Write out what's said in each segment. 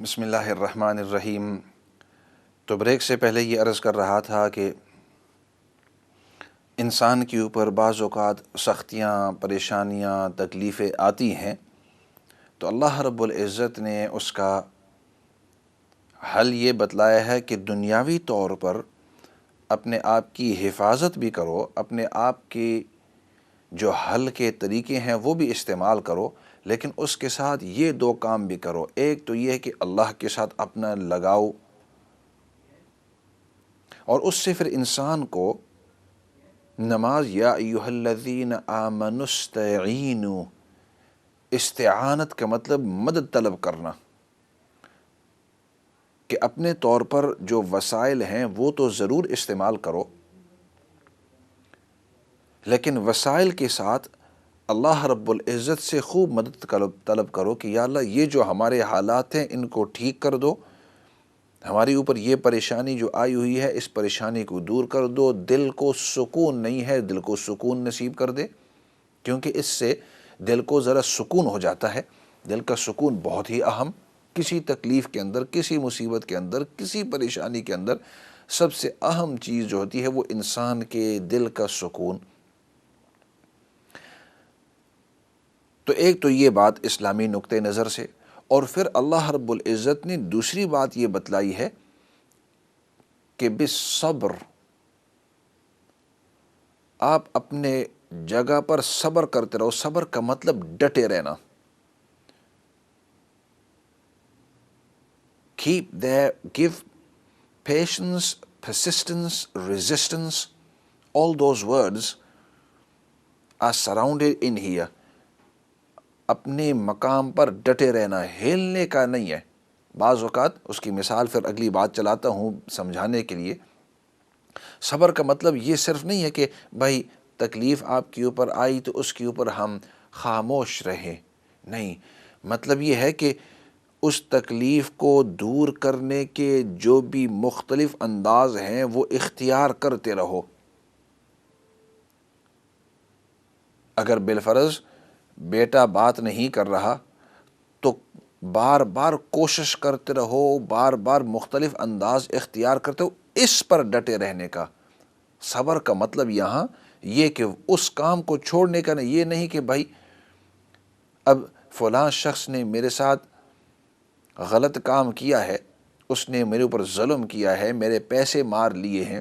بسم اللہ الرحمن الرحیم۔ تو بریک سے پہلے یہ عرض کر رہا تھا کہ انسان کے اوپر بعض اوقات سختیاں، پریشانیاں، تکلیفیں آتی ہیں، تو اللہ رب العزت نے اس کا حل یہ بتلایا ہے کہ دنیاوی طور پر اپنے آپ کی حفاظت بھی کرو، اپنے آپ کی جو حل کے طریقے ہیں وہ بھی استعمال کرو، لیکن اس کے ساتھ یہ دو کام بھی کرو۔ ایک تو یہ ہے کہ اللہ کے ساتھ اپنا لگاؤ، اور اس سے پھر انسان کو نماز یا ایھا الذین آمنوا استعینوا، استعانت کا مطلب مدد طلب کرنا، کہ اپنے طور پر جو وسائل ہیں وہ تو ضرور استعمال کرو، لیکن وسائل کے ساتھ اللہ رب العزت سے خوب مدد طلب کرو کہ یا اللہ یہ جو ہمارے حالات ہیں ان کو ٹھیک کر دو، ہماری اوپر یہ پریشانی جو آئی ہوئی ہے اس پریشانی کو دور کر دو، دل کو سکون نہیں ہے دل کو سکون نصیب کر دے، کیونکہ اس سے دل کو ذرا سکون ہو جاتا ہے۔ دل کا سکون بہت ہی اہم، کسی تکلیف کے اندر، کسی مصیبت کے اندر، کسی پریشانی کے اندر سب سے اہم چیز جو ہوتی ہے وہ انسان کے دل کا سکون۔ تو ایک تو یہ بات اسلامی نقطہ نظر سے، اور پھر اللہ رب العزت نے دوسری بات یہ بتلائی ہے کہ بالصبر، آپ اپنے جگہ پر صبر کرتے رہو۔ صبر کا مطلب ڈٹے رہنا۔ give patience, persistence, resistance, all those words are surrounded in here۔ اپنے مقام پر ڈٹے رہنا، ہلنے کا نہیں ہے۔ بعض اوقات اس کی مثال پھر اگلی بات چلاتا ہوں سمجھانے کے لیے۔ صبر کا مطلب یہ صرف نہیں ہے کہ بھائی تکلیف آپ کے اوپر آئی تو اس کے اوپر ہم خاموش رہیں، نہیں، مطلب یہ ہے کہ اس تکلیف کو دور کرنے کے جو بھی مختلف انداز ہیں وہ اختیار کرتے رہو۔ اگر بالفرض بیٹا بات نہیں کر رہا تو بار بار کوشش کرتے رہو، بار بار مختلف انداز اختیار کرتے ہو، اس پر ڈٹے رہنے کا۔ صبر کا مطلب یہاں یہ کہ اس کام کو چھوڑنے کا نہیں، یہ نہیں کہ بھائی اب فلاں شخص نے میرے ساتھ غلط کام کیا ہے، اس نے میرے اوپر ظلم کیا ہے، میرے پیسے مار لیے ہیں،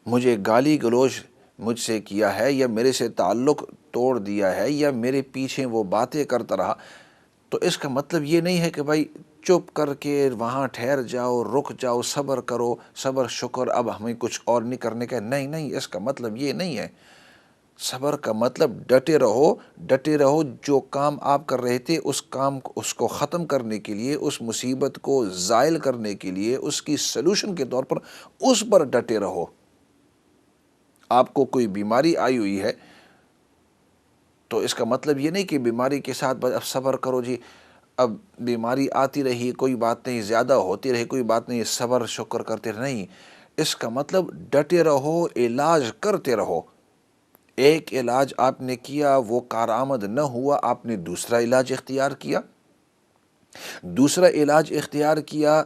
مجھے گالی گلوچ مجھ سے کیا ہے، یا میرے سے تعلق توڑ دیا ہے، یا میرے پیچھے وہ باتیں کرتا رہا، تو اس کا مطلب یہ نہیں ہے کہ بھائی چپ کر کے وہاں ٹھہر جاؤ، رک جاؤ، صبر کرو، صبر شکر، اب ہمیں کچھ اور نہیں کرنے کا۔ نہیں، اس کا مطلب یہ نہیں ہے۔ صبر کا مطلب ڈٹے رہو، جو کام آپ کر رہے تھے اس کو ختم کرنے کے لیے، اس مصیبت کو زائل کرنے کے لیے، اس کی سلوشن کے طور پر اس پر ڈٹے رہو۔ آپ کو کوئی بیماری آئی ہوئی ہے تو اس کا مطلب یہ نہیں کہ بیماری کے ساتھ اب صبر کرو جی، اب بیماری آتی رہی کوئی بات نہیں، زیادہ ہوتی رہی کوئی بات نہیں، صبر شکر کرتے رہے، نہیں، اس کا مطلب ڈٹے رہو، علاج کرتے رہو۔ ایک علاج آپ نے کیا، وہ کارآمد نہ ہوا، آپ نے دوسرا علاج اختیار کیا، دوسرا علاج اختیار کیا،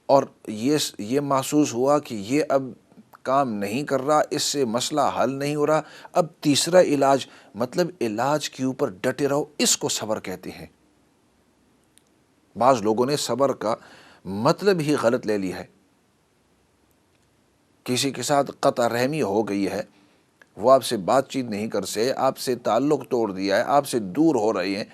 اور یہ محسوس ہوا کہ یہ اب کام نہیں کر رہا، اس سے مسئلہ حل نہیں ہو رہا، اب تیسرا علاج، مطلب علاج کے اوپر ڈٹے رہو، اس کو صبر کہتے ہیں۔ بعض لوگوں نے صبر کا مطلب ہی غلط لے لی ہے۔ کسی کے ساتھ قطع رحمی ہو گئی ہے، وہ آپ سے بات چیت نہیں کر سے، آپ سے تعلق توڑ دیا ہے، آپ سے دور ہو رہے ہیں،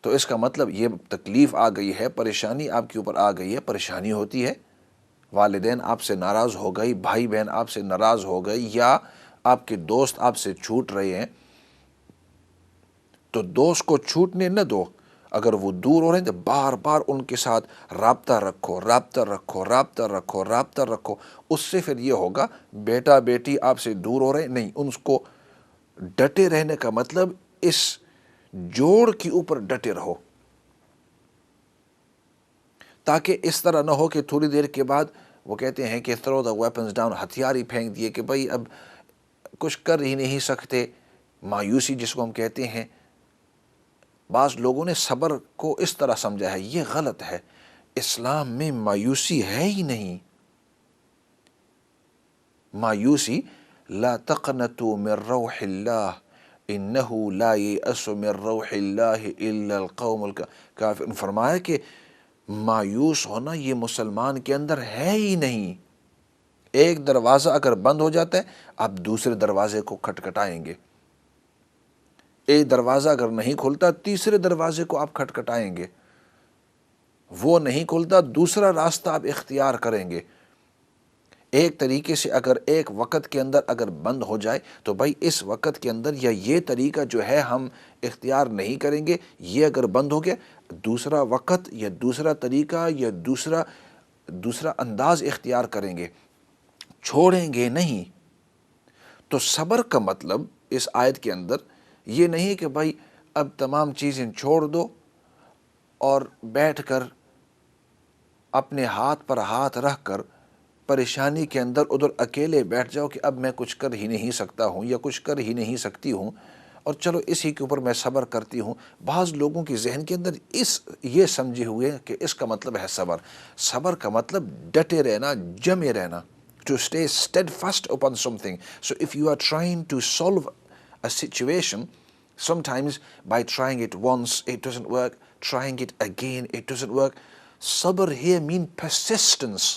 تو اس کا مطلب یہ تکلیف آ گئی ہے، پریشانی آپ کے اوپر آ گئی ہے۔ پریشانی ہوتی ہے، والدین آپ سے ناراض ہو گئی، بھائی بہن آپ سے ناراض ہو گئی، یا آپ کے دوست آپ سے چھوٹ رہے ہیں، تو دوست کو چھوٹنے نہ دو۔ اگر وہ دور ہو رہے ہیں تو بار بار ان کے ساتھ رابطہ رکھو۔ اس سے پھر یہ ہوگا، بیٹا بیٹی آپ سے دور ہو رہے ہیں، نہیں، ان کو ڈٹے رہنے کا مطلب اس جوڑ کے اوپر ڈٹے رہو، تاکہ اس طرح نہ ہو کہ تھوڑی دیر کے بعد وہ کہتے ہیں کہ throw the weapons down، ہتھیار ہی پھینک دیے کہ بھائی اب کچھ کر ہی نہیں سکتے، مایوسی جس کو ہم کہتے ہیں، بعض لوگوں نے صبر کو اس طرح سمجھا ہے، یہ غلط ہے۔ اسلام میں مایوسی ہے ہی نہیں۔ مایوسی، لا تقنطوا من روح اللہ انہ لا ییأس من روح اللہ الا القوم الکافرون، فرمایا کہ مایوس ہونا یہ مسلمان کے اندر ہے ہی نہیں۔ ایک دروازہ اگر بند ہو جاتا ہے آپ دوسرے دروازے کو کھٹکھٹائیں گے، ایک دروازہ اگر نہیں کھلتا تیسرے دروازے کو آپ کھٹکھٹائیں گے، وہ نہیں کھلتا دوسرا راستہ آپ اختیار کریں گے۔ ایک طریقے سے اگر ایک وقت کے اندر اگر بند ہو جائے تو بھائی اس وقت کے اندر یا یہ طریقہ جو ہے ہم اختیار نہیں کریں گے، یہ اگر بند ہو گیا دوسرا وقت یا دوسرا طریقہ یا دوسرا انداز اختیار کریں گے، چھوڑیں گے نہیں۔ تو صبر کا مطلب اس آیت کے اندر یہ نہیں کہ بھائی اب تمام چیزیں چھوڑ دو اور بیٹھ کر اپنے ہاتھ پر ہاتھ رکھ کر پریشانی کے اندر ادھر اکیلے بیٹھ جاؤ کہ اب میں کچھ کر ہی نہیں سکتا ہوں یا کچھ کر ہی نہیں سکتی ہوں اور چلو اسی کے اوپر میں صبر کرتی ہوں۔ بعض لوگوں کے ذہن کے اندر یہ سمجھے ہوئے کہ اس کا مطلب ہے صبر۔ صبر کا مطلب ڈٹے رہنا، جمے رہنا، to stay steadfast upon something. So if you are trying to solve a situation, sometimes by trying it once it doesn't work, trying it again it doesn't work. Sabr here means persistence,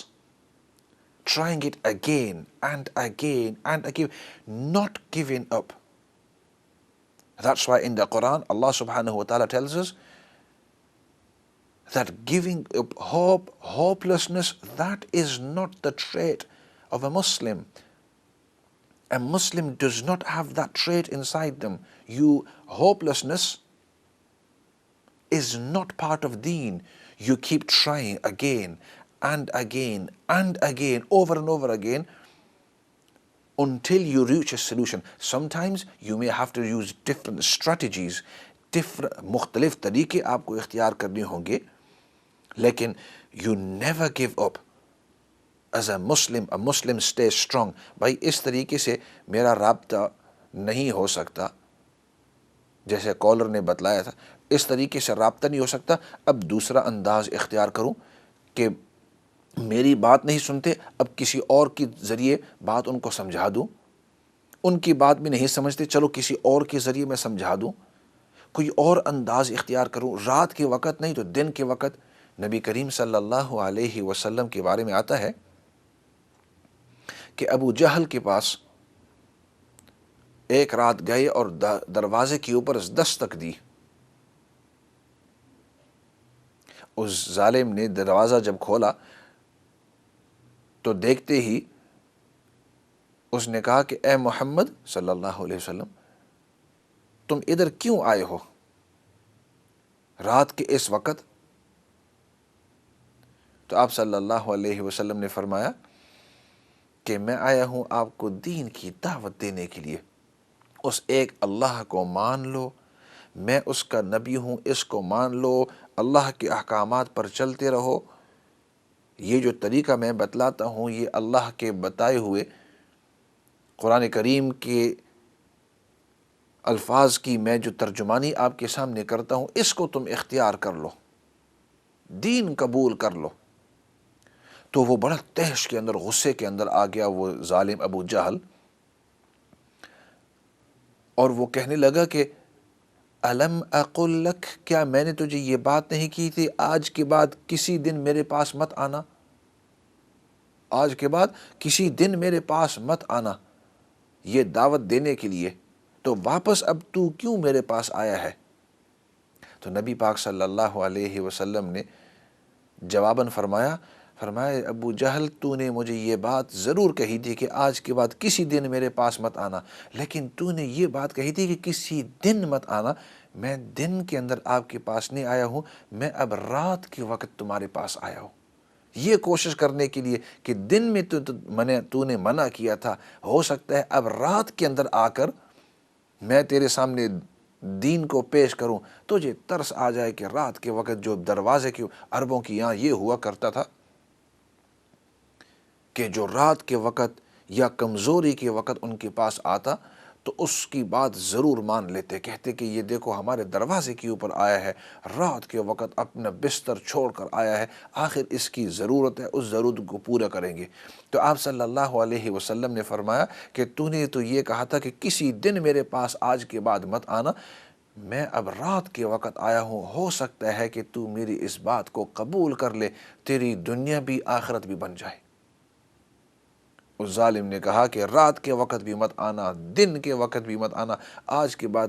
trying it again and again and again, not giving up. That's why in the Quran Allah subhanahu wa ta'ala tells us that giving up hope, hopelessness, that is not the trait of a Muslim. A Muslim does not have that trait inside them. Hopelessness is not part of deen. You keep trying again and again and again, over and over again, until you reach a solution. Sometimes you may have to use different strategies, مختلف طریقے آپ کو اختیار کرنے ہوں گے، لیکن you never give up. As a Muslim stays strong. بھائی اس طریقے سے میرا رابطہ نہیں ہو سکتا، جیسے کالر نے بتلایا تھا، اس طریقے سے رابطہ نہیں ہو سکتا، اب دوسرا انداز اختیار کروں کہ میری بات نہیں سنتے، اب کسی اور کے ذریعے بات ان کو سمجھا دوں، ان کی بات بھی نہیں سمجھتے، چلو کسی اور کے ذریعے میں سمجھا دوں، کوئی اور انداز اختیار کروں۔ رات کے وقت نہیں تو دن کے وقت نبی کریم صلی اللہ علیہ وسلم کے بارے میں آتا ہے کہ ابو جہل کے پاس ایک رات گئے اور دروازے کے اوپر دستک دی۔ اس ظالم نے دروازہ جب کھولا تو دیکھتے ہی اس نے کہا کہ اے محمد صلی اللہ علیہ وسلم، تم ادھر کیوں آئے ہو رات کے اس وقت؟ تو آپ صلی اللہ علیہ وسلم نے فرمایا کہ میں آیا ہوں آپ کو دین کی دعوت دینے کے لیے، اس ایک اللہ کو مان لو، میں اس کا نبی ہوں اس کو مان لو، اللہ کے احکامات پر چلتے رہو، یہ جو طریقہ میں بتلاتا ہوں یہ اللہ کے بتائے ہوئے قرآن کریم کے الفاظ کی میں جو ترجمانی آپ کے سامنے کرتا ہوں اس کو تم اختیار کر لو، دین قبول کر لو۔ تو وہ بڑا تحش کے اندر، غصے کے اندر آ گیا وہ ظالم ابو جہل، اور وہ کہنے لگا کہ الم اقل لک، کیا میں نے تجھے یہ بات نہیں کی تھی آج کے بعد کسی دن میرے پاس مت آنا، آج کے بعد کسی دن میرے پاس مت آنا یہ دعوت دینے کے لیے، تو واپس اب تو کیوں میرے پاس آیا ہے؟ تو نبی پاک صلی اللہ علیہ وسلم نے جواباً فرمایا ابو جہل تو نے مجھے یہ بات ضرور کہی تھی کہ آج کے بعد کسی دن میرے پاس مت آنا، لیکن تو نے یہ بات کہی تھی کہ کسی دن مت آنا، میں دن کے اندر آپ کے پاس نہیں آیا ہوں، میں اب رات کے وقت تمہارے پاس آیا ہوں، یہ کوشش کرنے کے لیے کہ دن میں تو نے منع کیا تھا، ہو سکتا ہے اب رات کے اندر آ کر میں تیرے سامنے دین کو پیش کروں، تجھے ترس آ جائے کہ رات کے وقت جو دروازے کی عربوں کی یہاں یہ ہوا کرتا تھا کہ جو رات کے وقت یا کمزوری کے وقت ان کے پاس آتا تو اس کی بات ضرور مان لیتے، کہتے کہ یہ دیکھو ہمارے دروازے کے اوپر آیا ہے، رات کے وقت اپنا بستر چھوڑ کر آیا ہے، آخر اس کی ضرورت ہے، اس ضرورت کو پورا کریں گے۔ تو آپ صلی اللہ علیہ وسلم نے فرمایا کہ تو نے تو یہ کہا تھا کہ کسی دن میرے پاس آج کے بعد مت آنا، میں اب رات کے وقت آیا ہوں، ہو سکتا ہے کہ تو میری اس بات کو قبول کر لے، تیری دنیا بھی آخرت بھی بن جائے۔ اس ظالم نے کہا کہ رات کے وقت بھی مت آنا، دن کے وقت بھی مت آنا، آج کے بعد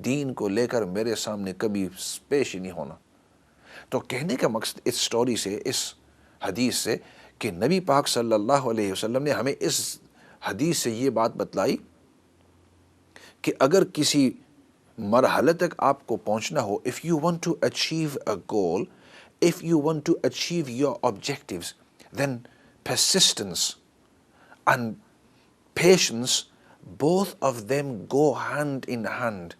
دین کو لے کر میرے سامنے کبھی پیش ہی نہیں ہونا۔ تو کہنے کا مقصد اس سٹوری سے، اس حدیث سے، کہ نبی پاک صلی اللہ علیہ وسلم نے ہمیں اس حدیث سے یہ بات بتلائی کہ اگر کسی مرحلے تک آپ کو پہنچنا ہو، if you want to achieve a goal, if you want to achieve your objectives, then persistence and patience, both of them go hand in hand.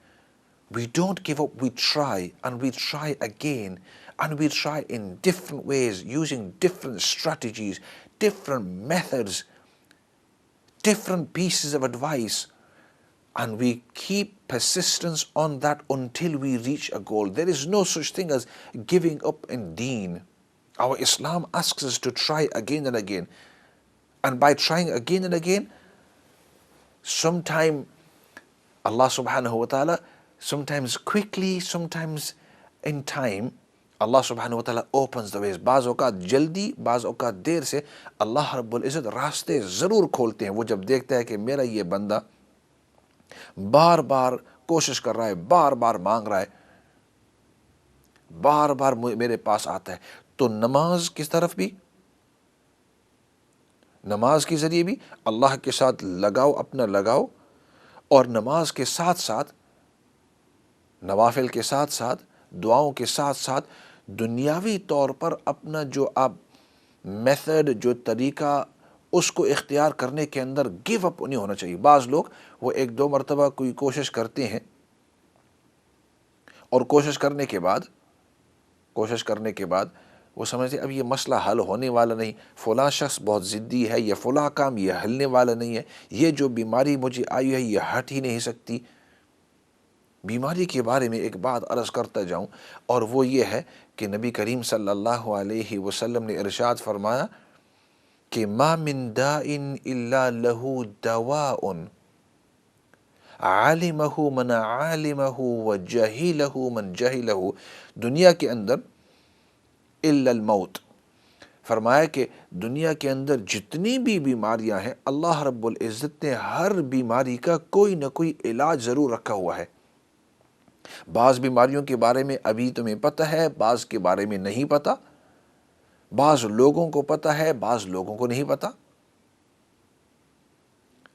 We don't give up, we try and we try again, and we try in different ways, using different strategies, different methods, different pieces of advice, and we keep persistence on that until we reach a goal. There is no such thing as giving up in deen. Our Islam asks us to try again and again. And by trying again and again, sometime Allah subhanahu wa ta'ala, sometimes quickly, sometimes in time, اللہ سبحانہ و تعالیٰ opens the ways. بعض اوقات جلدی، بعض اوقات دیر سے اللہ رب العزت راستے ضرور کھولتے ہیں۔ وہ جب دیکھتا ہے کہ میرا یہ بندہ بار بار کوشش کر رہا ہے، بار بار مانگ رہا ہے، بار بار میرے پاس آتا ہے، تو نماز کس طرف بھی، نماز کے ذریعے بھی اللہ کے ساتھ لگاؤ، اپنا لگاؤ، اور نماز کے ساتھ ساتھ، نوافل کے ساتھ ساتھ، دعاؤں کے ساتھ ساتھ دنیاوی طور پر اپنا جو آپ میتھڈ، جو طریقہ، اس کو اختیار کرنے کے اندر گیو اپ نہیں ہونا چاہیے۔ بعض لوگ وہ ایک دو مرتبہ کوئی کوشش کرتے ہیں، اور کوشش کرنے کے بعد وہ سمجھتے ہیں اب یہ مسئلہ حل ہونے والا نہیں، فلاں شخص بہت ضدی ہے، یہ فلاں کام یہ حلنے والا نہیں ہے، یہ جو بیماری مجھے آئی ہے یہ ہٹ ہی نہیں سکتی۔ بیماری کے بارے میں ایک بات عرض کرتا جاؤں، اور وہ یہ ہے کہ نبی کریم صلی اللہ علیہ وسلم نے ارشاد فرمایا کہ ما من داء الا له دواء عالمہ من عالمہ وجہلہ من جہلہ، دنیا کے اندر الا الموت، فرمایا کہ دنیا کے اندر جتنی بھی بیماریاں ہیں، اللہ رب العزت نے ہر بیماری کا کوئی نہ کوئی علاج ضرور رکھا ہوا ہے۔ بعض بیماریوں کے بارے میں ابھی تمہیں پتہ ہے، بعض کے بارے میں نہیں پتہ، بعض لوگوں کو پتہ ہے، بعض لوگوں کو نہیں پتہ،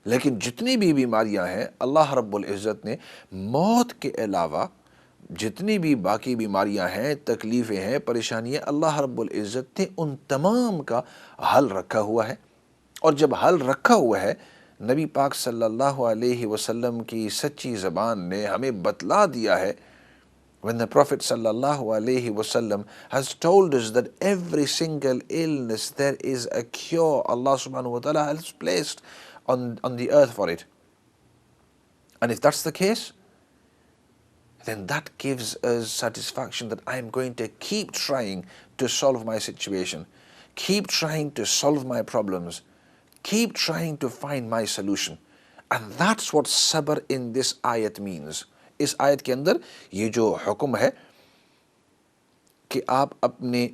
لیکن جتنی بھی بیماریاں ہیں اللہ رب العزت نے موت کے علاوہ جتنی بھی باقی بیماریاں ہیں، تکلیفیں ہیں، پریشانیاں، اللہ رب العزت نے ان تمام کا حل رکھا ہوا ہے۔ اور جب حل رکھا ہوا ہے، نبی پاک صلی اللہ علیہ وسلم کی سچی زبان نے ہمیں بتلا دیا ہے، when the Prophet sallallahu alaihi wasallam has told us that every single illness there is a cure Allah subhanahu wa ta'ala has placed on the earth for it. And if that's the case, then that gives us satisfaction that I am going to keep trying to solve my situation, keep trying to solve my problems, keep trying to find my solution. And that's what sabr in this ayat means. اس آیت کے اندر یہ جو حکم ہے کہ آپ اپنے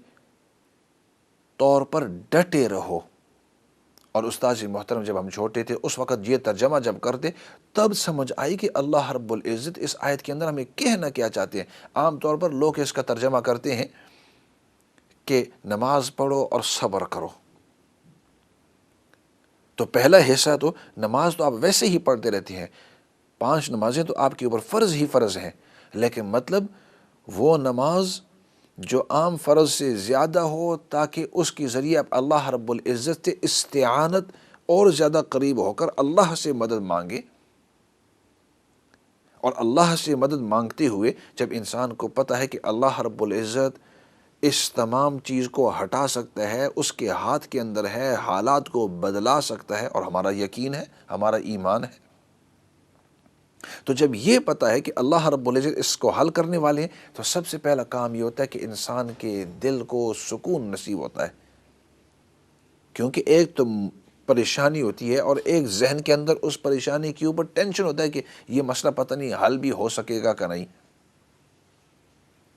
طور پر ڈٹے رہو، اور استاد محترم جب ہم چھوٹے تھے اس وقت یہ ترجمہ جب کرتے تب سمجھ آئی کہ اللہ رب العزت اس آیت کے اندر ہمیں کہنا کیا چاہتے ہیں۔ عام طور پر لوگ اس کا ترجمہ کرتے ہیں کہ نماز پڑھو اور صبر کرو، تو پہلا حصہ تو نماز تو آپ ویسے ہی پڑھتے رہتے ہیں، 5 نمازیں تو آپ کے اوپر فرض ہی فرض ہیں، لیکن مطلب وہ نماز جو عام فرض سے زیادہ ہو تاکہ اس کے ذریعے آپ اللہ رب العزت سے استعانت اور زیادہ قریب ہو کر اللہ سے مدد مانگے، اور اللہ سے مدد مانگتے ہوئے جب انسان کو پتہ ہے کہ اللہ رب العزت اس تمام چیز کو ہٹا سکتا ہے، اس کے ہاتھ کے اندر ہے، حالات کو بدلا سکتا ہے، اور ہمارا یقین ہے، ہمارا ایمان ہے، تو جب یہ پتہ ہے کہ اللہ رب العزت اس کو حل کرنے والے ہیں، تو سب سے پہلا کام یہ ہوتا ہے کہ انسان کے دل کو سکون نصیب ہوتا ہے، کیونکہ ایک تو پریشانی ہوتی ہے اور ایک ذہن کے اندر اس پریشانی کے اوپر ٹینشن ہوتا ہے کہ یہ مسئلہ پتہ نہیں حل بھی ہو سکے گا کہ نہیں،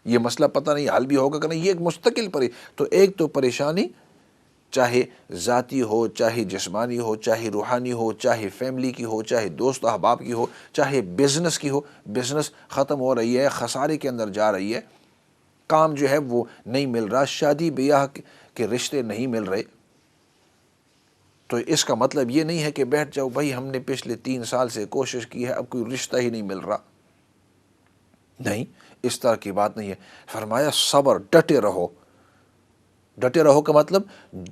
یہ مسئلہ پتہ نہیں حل بھی ہوگا کہ نہیں، یہ ایک مستقل تو ایک تو پریشانی چاہے ذاتی ہو، چاہے جسمانی ہو، چاہے روحانی ہو، چاہے فیملی کی ہو، چاہے دوست احباب کی ہو، چاہے بزنس کی ہو، بزنس ختم ہو رہی ہے، خسارے کے اندر جا رہی ہے، کام جو ہے وہ نہیں مل رہا، شادی بیاہ کے رشتے نہیں مل رہے، تو اس کا مطلب یہ نہیں ہے کہ بیٹھ جاؤ بھائی ہم نے پچھلے 3 سال سے کوشش کی ہے اب کوئی رشتہ ہی نہیں مل رہا، نہیں، اس طرح کی بات نہیں ہے۔ فرمایا صبر، ڈٹے رہو۔ ڈٹے رہو کا مطلب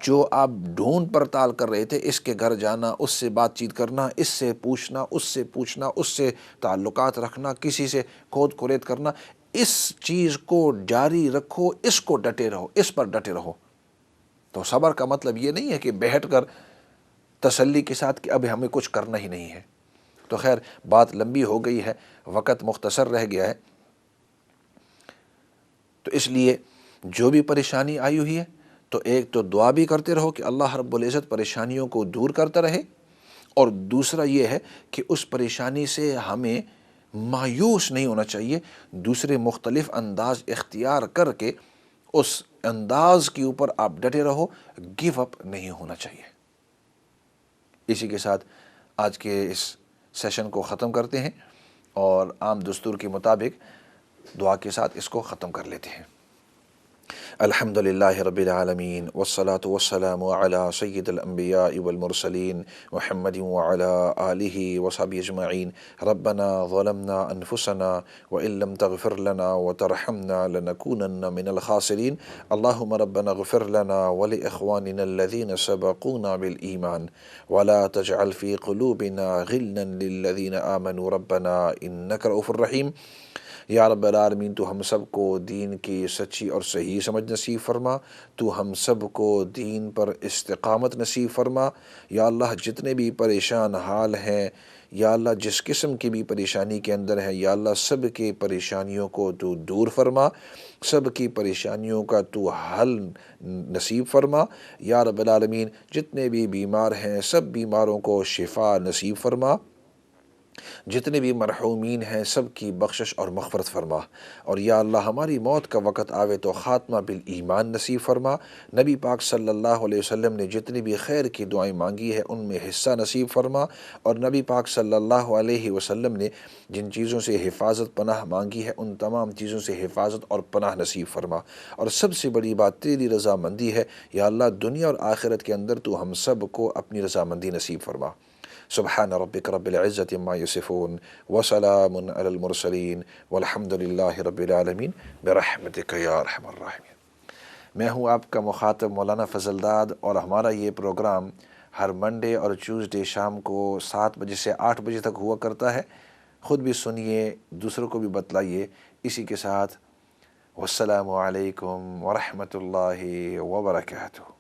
جو آپ ڈھونڈ پڑتال کر رہے تھے، اس کے گھر جانا، اس سے بات چیت کرنا، اس سے پوچھنا، اس سے پوچھنا، اس سے تعلقات رکھنا، کسی سے کھود کھورید کرنا، اس چیز کو جاری رکھو، اس کو ڈٹے رہو، اس پر ڈٹے رہو۔ تو صبر کا مطلب یہ نہیں ہے کہ بیٹھ کر تسلی کے ساتھ کہ اب ہمیں کچھ کرنا ہی نہیں ہے۔ تو خیر بات لمبی ہو گئی ہے، وقت مختصر رہ گیا ہے، تو اس لیے جو بھی پریشانی آئی ہوئی ہے تو ایک تو دعا بھی کرتے رہو کہ اللہ رب العزت پریشانیوں کو دور کرتا رہے، اور دوسرا یہ ہے کہ اس پریشانی سے ہمیں مایوس نہیں ہونا چاہیے، دوسرے مختلف انداز اختیار کر کے اس انداز کے اوپر آپ ڈٹے رہو، گیو اپ نہیں ہونا چاہیے۔ اسی کے ساتھ آج کے اس سیشن کو ختم کرتے ہیں اور عام دستور کے مطابق دعا کے ساتھ اس کو ختم کر لیتے ہیں۔ الحمد للہ رب العالمین والصلاة والسلام علی سید الانبیاء والمرسلین محمد وعلی آلہ وصحبہ اجمعین۔ ربنا ظلمنا انفسنا وان لم تغفر لنا وترحمنا لنکونن من الخاسرین۔ اللہم ربنا اغفر لنا ولاخواننا الذین سبقونا بالایمان ولا تجعل فی قلوبنا غلا للذین آمنوا ربنا انک رؤوف رحیم۔ یا رب العالمین تو ہم سب کو دین کی سچی اور صحیح سمجھ نصیب فرما، تو ہم سب کو دین پر استقامت نصیب فرما۔ یا اللہ جتنے بھی پریشان حال ہیں، یا اللہ جس قسم کی بھی پریشانی کے اندر ہے، یا اللہ سب کی پریشانیوں کو تو دور فرما، سب کی پریشانیوں کا تو حل نصیب فرما۔ یا رب العالمین جتنے بھی بیمار ہیں سب بیماروں کو شفا نصیب فرما، جتنے بھی مرحومین ہیں سب کی بخشش اور مغفرت فرما، اور یا اللہ ہماری موت کا وقت آوے تو خاتمہ بالایمان نصیب فرما۔ نبی پاک صلی اللہ علیہ وسلم نے جتنی بھی خیر کی دعائیں مانگی ہے ان میں حصہ نصیب فرما، اور نبی پاک صلی اللہ علیہ وسلم نے جن چیزوں سے حفاظت پناہ مانگی ہے ان تمام چیزوں سے حفاظت اور پناہ نصیب فرما، اور سب سے بڑی بات تیری رضامندی ہے۔ یا اللہ دنیا اور آخرت کے اندر تو ہم سب کو اپنی رضامندی نصیب فرما۔ سبحان ربک رب العزت عما یصفون وسلام علی المرسلین والحمد للہ رب العالمین برحمتک یا ارحم الراحمین۔ میں ہوں آپ کا مخاطب مولانا فضل داد، اور ہمارا یہ پروگرام ہر منڈے اور ٹیوزڈے شام کو 7 بجے سے 8 بجے تک ہوا کرتا ہے۔ خود بھی سنیے، دوسروں کو بھی بتلائیے۔ اسی کے ساتھ والسلام علیکم ورحمۃ اللہ وبرکاتہ۔